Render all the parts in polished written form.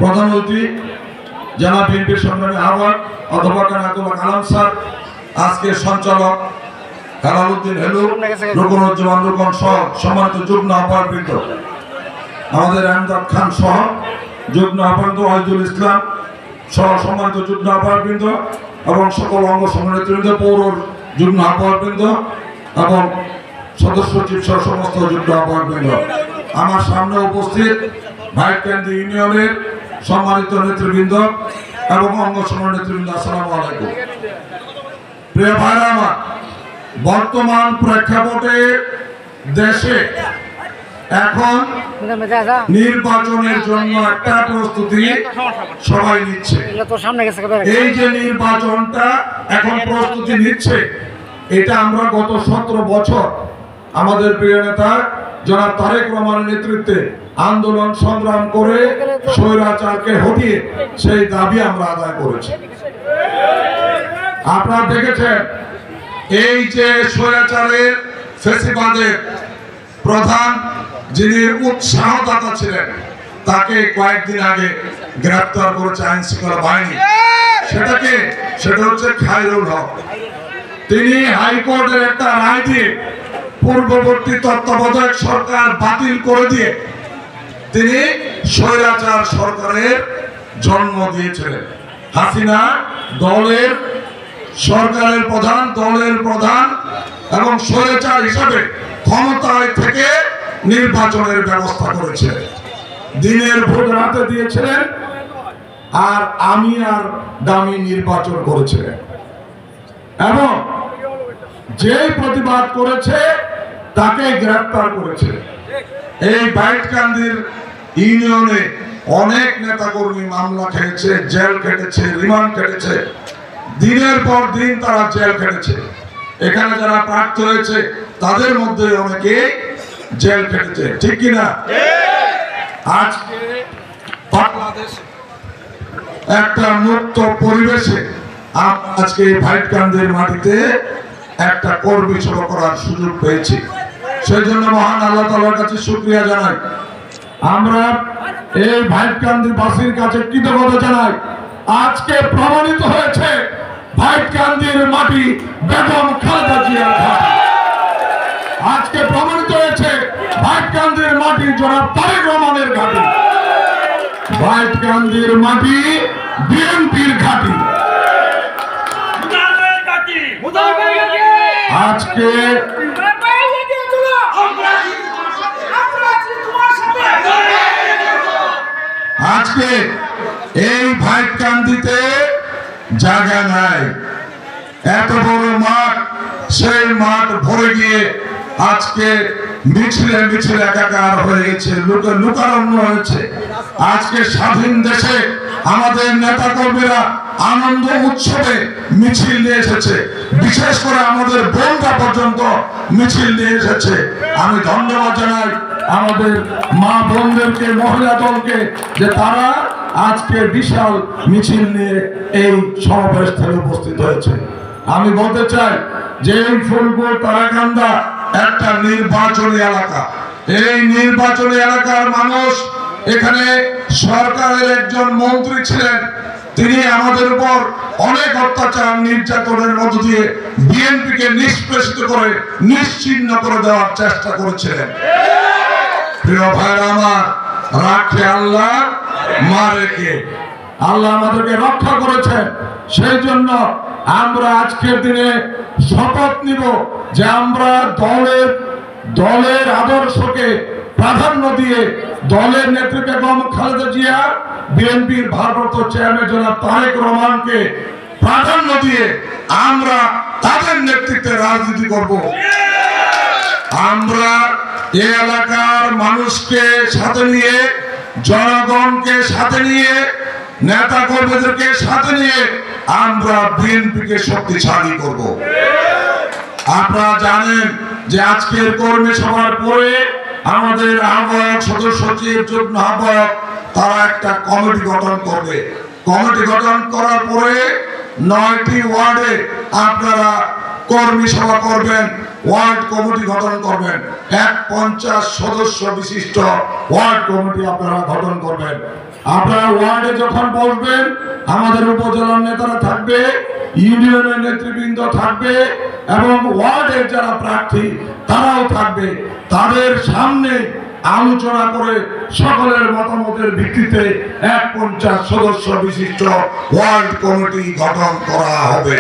প্রধান অতিথি জেলা বিএনপির সংগ্রামী আহ্বায়ক অধ্যাপক আব্দুল কালাম স্যার, আজকে সঞ্চালক হেলালুদ্দিন হেলু, রুকনুজ্জামান রুকন সহ সম্মানিত যুগ্ম আহ্বায়কবৃন্দ, আমাদের আহমদাদ খান সহ যুগ্ম আহ্বায়ক ওয়াহিদুল ইসলাম সহ সম্মানিত যুগ্ম আহ্বায়কবৃন্দ এবং সকল অঙ্গ সংগঠনবৃন্দ, পৌর যুগ্ম আহ্বায়কবৃন্দ এবং সদস্য সচিব সহ সমস্ত যুগ্ম আহ্বায়কবৃন্দ, আমার সামনে উপস্থিত ভাইটকান্দি ইউনিয়নের সম্মানিত নেতৃবৃন্দ এবং অঙ্গ সংগঠন নেতৃবৃন্দ, আসসালামু আলাইকুম। প্রিয় ভাইরা আমার, বর্তমান প্রেক্ষাপটে দেশে এখন নির্বাচনের জন্য একটা প্রস্তুতি সবাই নিচ্ছে। এই যে নির্বাচনটা এখন প্রস্তুতি নিচ্ছে, এটা আমরা গত 17 বছর আমাদের প্রিয় নেতা জনাব তারেক রহমানের নেতৃত্বে আন্দোলন সংগ্রাম করে স্বৈরাচারকে হটিয়ে সেই দাবি আমরা আদায় করেছি। আপনারা দেখেছেন এই যে স্বৈরাচারের ফ্যাসিবাদের প্রধান যিনি উৎসাহদাতা ছিলেন, তাকে কয়েকদিন আগে গ্রেফতার করেছে আইন শৃঙ্খলা বাহিনী। সেটা হচ্ছে খায়রুল হক। তিনি হাইকোর্টের একটা রায় দিয়ে পূর্ববর্তী তত্ত্বাবধায়ক সরকার বাতিল করে দিয়ে তিনি স্বৈরাচার সরকারের জন্ম দিয়েছিলেন। হাসিনা সরকারের দলের প্রধান এবং স্বৈরাচার হিসাবে ক্ষমতায় থেকে নির্বাচনের ব্যবস্থা করেছিলেন। দিনের ভোট রাতে দিয়েছিলেন আর আমি আর দামি নির্বাচন করেছিলেন এবং যে প্রতিবাদ করেছে তাকে গ্রেফতার করেছে। এই ভাইটকান্দির ইউনিয়নে অনেক নেতাকর্মী মামলা খেয়েছে, জেল খেটেছে, রিমান্ড খেটেছে, দিনের পর দিন তারা জেল খেটেছে। এখানে যারা প্রার্থী হয়েছে তাদের মধ্যে অনেকে জেল খেটেছে, ঠিক কিনা? আজকে বাংলাদেশ একটা মুক্ত পরিবেশে আজকে ভাইটকান্দির মাটিতে একটা কর্মী সভা করার সুযোগ পেয়েছি। সেই জন্য মহান আল্লাহ তাআলার কাছে শুকরিয়া জানাই। আমরা এই ভাইটকান্দি বাসীর কাছে কৃতজ্ঞতা জানাই। আজকে প্রমাণিত হয়েছে ভাইটকান্দির মাটি বেগম খালেদা জিয়ার ঘাঁটি। আজকে প্রমাণিত হয়েছে ভাইটকান্দির মাটি জনাব তারেক রহমানের ঘাঁটি। ভাইটকান্দির মাটি বিএনপির ঘাঁটি। আজকে এই ভাইটকান্দিতে জায়গা নাই, এত বড় মাঠ, সেই মাঠ ভরে গিয়ে আজকে মিছিলে একাকার হয়ে গেছে, লুকারণ্য হয়েছে। আজকে স্বাধীন দেশে আমাদের নেতা কর্মীরা আনন্দ উৎসবে মিছিল নিয়ে এসেছে, বিশেষ করে আমাদের বোনরা পর্যন্ত মিছিল নিয়ে এসেছে। আমি ধন্যবাদ জানাই আমাদের মা বোনদেরকে, মহিলা দলকে, যে তারা আজকে বিশাল মিছিল নিয়ে এই সমাবেশ থেকে উপস্থিত হয়েছে। আমি বলতে চাই যে এই ফুলপুর তারাকান্দা একটা নির্বাচনী এলাকা। এই নির্বাচনী এলাকার মানুষ, এখানে সরকারের একজন মন্ত্রী ছিলেন, তিনি আমাদের উপর অনেক অত্যাচার নির্যাতনের মধ্য দিয়ে বিএনপিকে নিষ্পেষিত করে নিশ্চিহ্ন করে দেওয়ার চেষ্টা করেছিলেন। প্রিয় ভাইরা আমার, রাখে আল্লাহ, মারে কে? আল্লাহ আমাদেরকে রক্ষা করেছেন। সেই জন্য আমরা আজকের দিনে শপথ নিব যে আমরা দলের আদর্শকে প্রাধান্য দিয়ে দলের নেত্রী বেগম খালেদা জিয়া, বিএনপির ভারপ্রাপ্ত চেয়ারম্যান জনাব তারেক রহমানকে প্রাধান্য দিয়ে আমরা তাদের নেতৃত্বে রাজনীতি করব। আমরা এই এলাকার মানুষকে সাথে নিয়ে, জনগণকে সাথে নিয়ে, নেতা কর্মীদেরকে সাথে নিয়ে আমরা বিএনপিকে শক্তিশালী করব। আপনারা জানেন যে আজকের কর্মী সভার পরে আমাদের আহ্বায়ক, সদস্য সচিব, যুগ্ম আহ্বায়ক তারা একটা কমিটি গঠন করবে। কমিটি গঠন করার পরে 9টি ওয়ার্ডে আপনারা কর্মী সভা করবেন, ওয়ার্ড কমিটি গঠন করবেন, 50 সদস্য বিশিষ্ট ওয়ার্ড কমিটি আপনারা গঠন করবেন। আপনারা ওয়ার্ডে যখন বসবেন আমাদের উপজেলার নেতারা থাকবে, ইউনিয়নের নেতৃবৃন্দ থাকবে এবং ওয়ার্ডের যারা প্রার্থী তারাও থাকবে। তাদের সামনে আলোচনা করে সকলের মতামতের ভিত্তিতে এক 50 সদস্য বিশিষ্ট ওয়ার্ড কমিটি গঠন করা হবে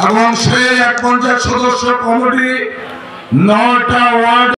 এবং সেই 50 সদস্য কমিটি 9টা ওয়ার্ড